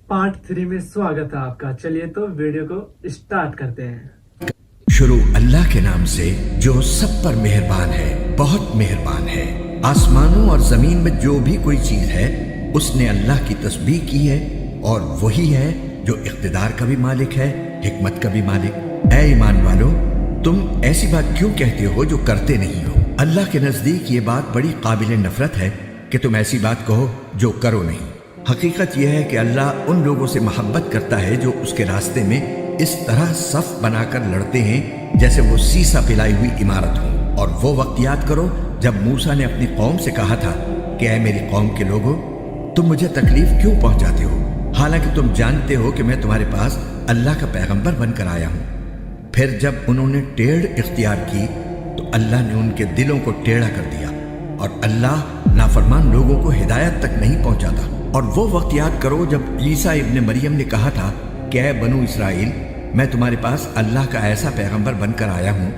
Part 3 में स्वागत है आपका। चलिए तो वीडियो को स्टार्ट करते हैं। शुरू अल्लाह के नाम से जो सब पर मेहरबान है, बहुत मेहरबान है। आसमानों और जमीन में जो भी कोई चीज है उसने अल्लाह की तस्बीह की है और वही है जो इख्तिदार का भी मालिक है, हिकमत का भी मालिक। ऐ ईमान वालो, तुम ऐसी बात क्यों कहते हो जो करते नहीं हो? अल्लाह के नजदीक ये बात बड़ी काबिल नफरत है कि तुम ऐसी बात कहो जो करो नहीं। हकीकत यह है कि अल्लाह उन लोगों से मोहब्बत करता है जो उसके रास्ते में इस तरह सफ बनाकर लड़ते हैं जैसे वो सीसा पिलाई हुई इमारत हो। और वो वक्त याद करो जब मूसा ने अपनी कौम से कहा था कि ऐ मेरी कौम के लोगों, तुम मुझे तकलीफ क्यों पहुंचाते हो, हालांकि तुम जानते हो कि मैं तुम्हारे पास अल्लाह का पैगंबर बनकर आया हूं। फिर जब उन्होंने टेढ़ इख्तियार की तो अल्लाह ने उनके दिलों को टेढ़ा कर दिया और अल्लाह नाफरमान लोगों को हिदायत तक नहीं पहुंचाता। और वो वक्त याद करो जब ईसा इब्ने मरियम ने कहा था कि ऐ बनु इसराइल, मैं तुम्हारे पास अल्लाह का ऐसा पैगंबर बनकर आया हूं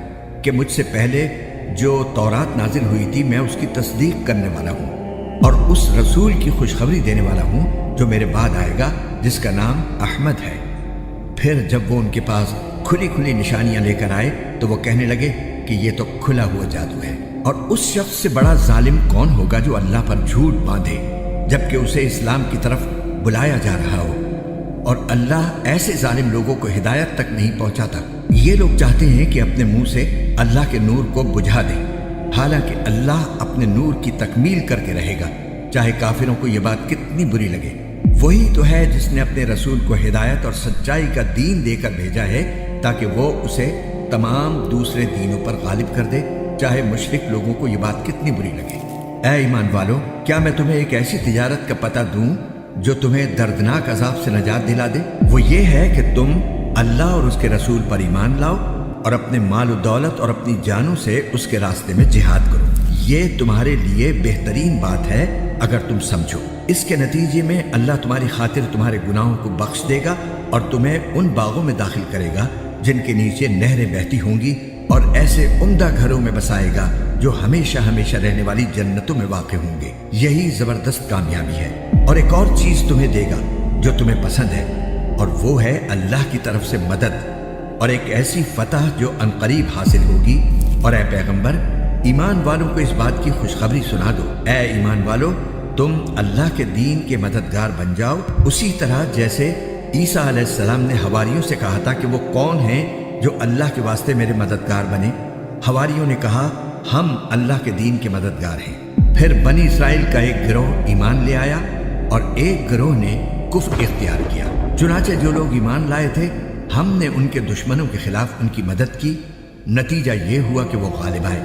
कि मुझसे पहले जो तौरात नाजिल हुई थी मैं उसकी तस्दीक करने वाला हूं और उस रसूल की खुशखबरी देने वाला हूं जो मेरे बाद आएगा जिसका नाम अहमद है। फिर जब वो उनके पास खुली खुली निशानियां लेकर आए तो वो कहने लगे कि ये तो खुला हुआ जादू है। और उस शख्स से बड़ा जालिम कौन होगा जो अल्लाह पर झूठ बांधे जबकि उसे इस्लाम की तरफ बुलाया जा रहा हो। और अल्लाह ऐसे जालिम लोगों को हिदायत तक नहीं पहुंचाता। ये लोग चाहते हैं कि अपने मुंह से अल्लाह के नूर को बुझा दें, हालांकि अल्लाह अपने नूर की तकमील करके रहेगा, चाहे काफिरों को यह बात कितनी बुरी लगे। वही तो है जिसने अपने रसूल को हिदायत और सच्चाई का दीन देकर भेजा है ताकि वो उसे तमाम दूसरे दीनों पर गालिब कर दे, चाहे मुशरिक लोगों को यह बात कितनी बुरी लगे। ऐ ईमान वालों, क्या मैं तुम्हें एक ऐसी तिजारत का पता दूं जो तुम्हें दर्दनाक अजाब से नजात दिला दे? वो ये है कि तुम अल्लाह और उसके रसूल पर ईमान लाओ और अपने माल और दौलत और अपनी जानों से उसके रास्ते में जिहाद करो। ये तुम्हारे लिए बेहतरीन बात है अगर तुम समझो। इसके नतीजे में अल्लाह तुम्हारी खातिर तुम्हारे गुनाहों को बख्श देगा और तुम्हें उन बागों में दाखिल करेगा जिनके नीचे नहरें बहती होंगी और ऐसे उम्दा घरों में बसाएगा जो हमेशा हमेशा रहने वाली जन्नतों में वाक़ होंगे। यही जबरदस्त कामयाबी है। और एक और चीज तुम्हें देगा जो तुम्हें पसंद है और वो है अल्लाह की तरफ से मदद और एक ऐसी फतह जो अनकरीब हासिल होगी। और ऐ पैगंबर, ईमान वालों को इस बात की खुशखबरी सुना दो। ऐ ईमान वालों, तुम अल्लाह के दीन के मददगार बन जाओ उसी तरह जैसे ईसा अलैहिस्सलाम ने हवारियों से कहा था कि वो कौन है जो अल्लाह के वास्ते मेरे मददगार बने। हवारियों ने कहा, हम अल्लाह के दीन के मददगार हैं। फिर बनी इसराइल का एक गिरोह ईमान ले आया और एक गिरोह ने कुफ्र इख्तियार किया। चुनाचे जो लोग ईमान लाए थे हमने उनके दुश्मनों के खिलाफ उनकी मदद की। नतीजा ये हुआ कि वो गालिब आए।